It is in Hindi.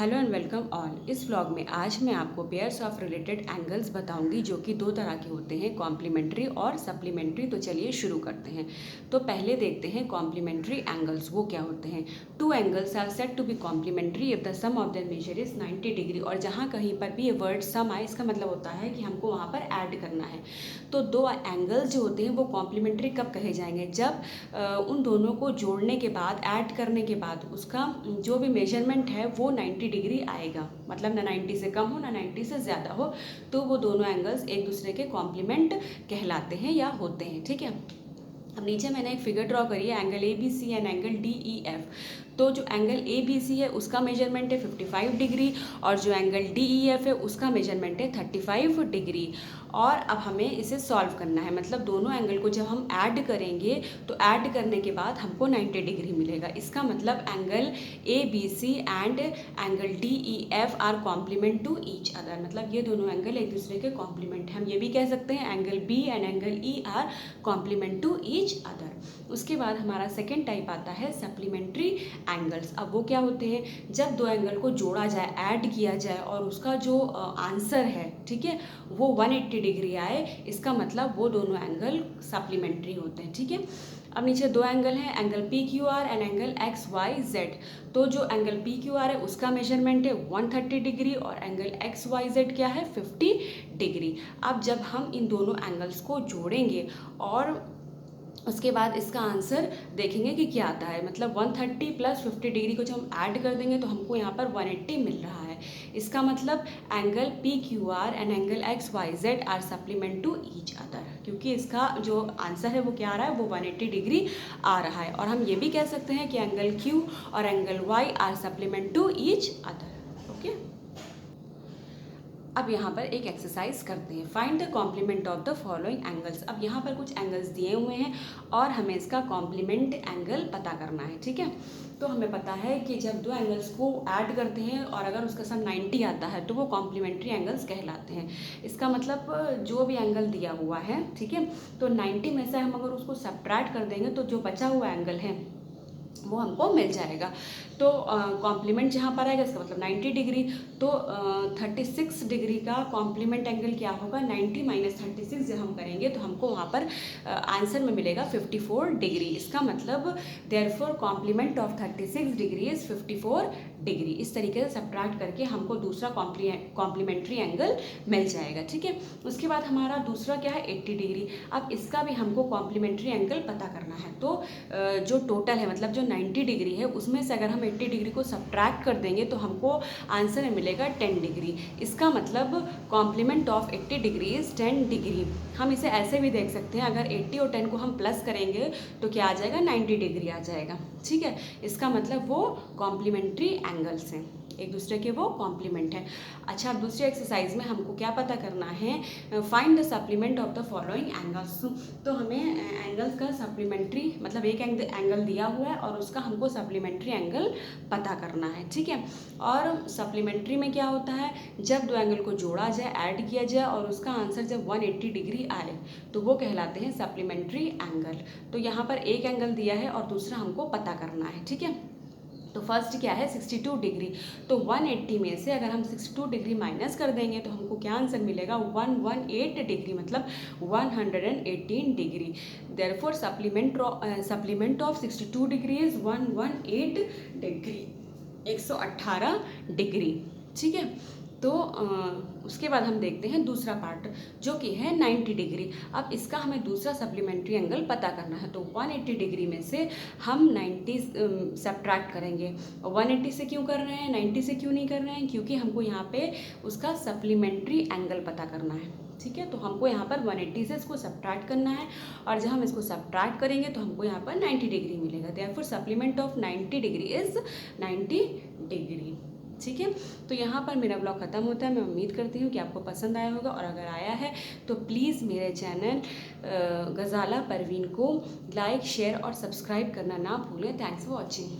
Hello and welcome all. इस व्लॉग में आज मैं आपको पेयर्स ऑफ रिलेटेड एंगल्स बताऊंगी जो कि दो तरह के होते हैं, कॉम्प्लीमेंट्री और सप्लीमेंट्री। तो चलिए शुरू करते हैं। तो पहले देखते हैं कॉम्प्लीमेंट्री एंगल्स वो क्या होते हैं। Two angles are said to be complementary if the sum of their measure is 90 degree. और जहाँ कहीं पर भी ये वर्ड सम आए इसका मतलब होता है कि हमको वहाँ पर ऐड करना है। तो दो एंगल्स जो होते हैं वो कॉम्प्लीमेंट्री कब कहे जाएंगे, जब उन दोनों को जोड़ने के बाद, ऐड करने के बाद उसका जो भी मेजरमेंट है वो 90 डिग्री आएगा। मतलब ना 90 से कम हो ना 90 से ज़्यादा हो, तो वो दोनों एंगल्स एक दूसरे के कॉम्प्लीमेंट कहलाते हैं या होते हैं। ठीक है। अब नीचे मैंने एक फिगर ड्रॉ करी है, angle A B C and angle D E F. तो जो एंगल ए बी सी है उसका मेजरमेंट है 55 डिग्री और जो एंगल डी ई एफ है उसका मेजरमेंट है 35 डिग्री। और अब हमें इसे सॉल्व करना है, मतलब दोनों एंगल को जब हम ऐड करेंगे तो ऐड करने के बाद हमको 90 डिग्री मिलेगा। इसका मतलब angle A B C and angle D E F are complement to each other. मतलब ये दोनों एंगल एक दूसरे के कॉम्प्लीमेंट हैं। हम ये भी कह सकते हैं angle B and angle E are complement to each other. उसके बाद हमारा सेकेंड टाइप आता है सप्लीमेंट्री एंगल्स। अब वो क्या होते हैं, जब दो एंगल को जोड़ा जाए, ऐड किया जाए और उसका जो आंसर है, ठीक है, वो 180 डिग्री आए, इसका मतलब वो दोनों एंगल सप्लीमेंट्री होते हैं। ठीक है। अब नीचे दो एंगल हैं, angle P Q R and angle X Y Z. तो जो एंगल पी क्यू आर है उसका मेजरमेंट है 130 डिग्री और एंगल एक्स वाई जेड क्या है 50 डिग्री। अब जब हम इन दोनों एंगल्स को जोड़ेंगे और उसके बाद इसका आंसर देखेंगे कि क्या आता है, मतलब 130 प्लस 50 डिग्री को जब हम ऐड कर देंगे तो हमको यहाँ पर 180 मिल रहा है। इसका मतलब angle P Q R and angle X Y Z are supplement to each other, क्योंकि इसका जो आंसर है वो क्या आ रहा है, वो 180 डिग्री आ रहा है। और हम ये भी कह सकते हैं कि एंगल क्यू और angle Y are supplement to each other. Okay. अब यहाँ पर एक एक्सरसाइज करते हैं, find the complement of the following angles. अब यहाँ पर कुछ एंगल्स दिए हुए हैं और हमें इसका कॉम्प्लीमेंट एंगल पता करना है। ठीक है। तो हमें पता है कि जब दो एंगल्स को ऐड करते हैं और अगर उसका सम 90 आता है तो वो कॉम्प्लीमेंट्री एंगल्स कहलाते हैं। इसका मतलब जो भी एंगल दिया हुआ है, ठीक है, तो 90 में से हम अगर उसको सब्ट्रैक्ट कर देंगे तो जो बचा हुआ एंगल है वो हमको मिल जाएगा। तो कॉम्प्लीमेंट जहाँ पर आएगा इसका मतलब 90 डिग्री। तो 36 डिग्री का कॉम्प्लीमेंट एंगल क्या होगा, 90 माइनस 36 जब हम करेंगे तो हमको वहाँ पर आंसर में मिलेगा 54 डिग्री। इसका मतलब therefore complement of 36 degree is 54 degree. इस तरीके से सब्ट्रैक्ट करके हमको दूसरा कॉम्प्लीमेंट्री एंगल मिल जाएगा। ठीक है। उसके बाद हमारा दूसरा क्या है 80 डिग्री। अब इसका भी हमको कॉम्प्लीमेंट्री एंगल पता करना है। तो जो टोटल है, मतलब जो 90 डिग्री है उसमें से अगर हम 80 डिग्री को सब्ट्रैक्ट कर देंगे तो हमको आंसर में मिलेगा 10 डिग्री। इसका मतलब complement of 80 degree is 10 degree. हम इसे ऐसे भी देख सकते हैं, अगर 80 और 10 को हम प्लस करेंगे तो क्या आ जाएगा, 90 डिग्री आ जाएगा। ठीक है। इसका मतलब वो कॉम्प्लीमेंट्री एंगल्स हैं, एक दूसरे के वो कॉम्प्लीमेंट है। अच्छा, दूसरी एक्सरसाइज में हमको क्या पता करना है, find the supplement of the following angles. तो हमें एंगल्स का सप्लीमेंट्री, मतलब एक एंगल दिया हुआ है और उसका हमको सप्लीमेंट्री एंगल पता करना है। ठीक है। और सप्लीमेंट्री में क्या होता है, जब दो एंगल को जोड़ा जाए, ऐड किया जाए और उसका आंसर जब 180 डिग्री आए तो वो कहलाते हैं सप्लीमेंट्री एंगल। तो यहाँ पर एक एंगल दिया है और दूसरा हमको पता करना है। ठीक है। तो फर्स्ट क्या है 62 डिग्री। तो 180 में से अगर हम 62 डिग्री माइनस कर देंगे तो हमको क्या आंसर मिलेगा, 118 डिग्री, मतलब 118 degree. Therefore supplement of 62 degree is 118 degree, 118 degree. ठीक है। तो उसके बाद हम देखते हैं दूसरा पार्ट जो कि है 90 डिग्री। अब इसका हमें दूसरा सप्लीमेंट्री एंगल पता करना है। तो 180 डिग्री में से हम 90 सब्ट्रैक्ट करेंगे। 180 से क्यों कर रहे हैं, 90 से क्यों नहीं कर रहे हैं, क्योंकि हमको यहाँ पे उसका सप्लीमेंट्री एंगल पता करना है। ठीक है। तो हमको यहाँ पर 180 से इसको सब्ट्रैक्ट करना है और जब हम इसको सब्ट्रैक्ट करेंगे तो हमको यहाँ पर 90 डिग्री मिलेगा। Therefore supplement of 90 degree is 90 degree. ठीक है। तो यहाँ पर मेरा ब्लॉग ख़त्म होता है। मैं उम्मीद करती हूँ कि आपको पसंद आया होगा और अगर आया है तो प्लीज़ मेरे चैनल गज़ाला परवीन को लाइक, शेयर और सब्सक्राइब करना ना भूलें। Thanks for watching.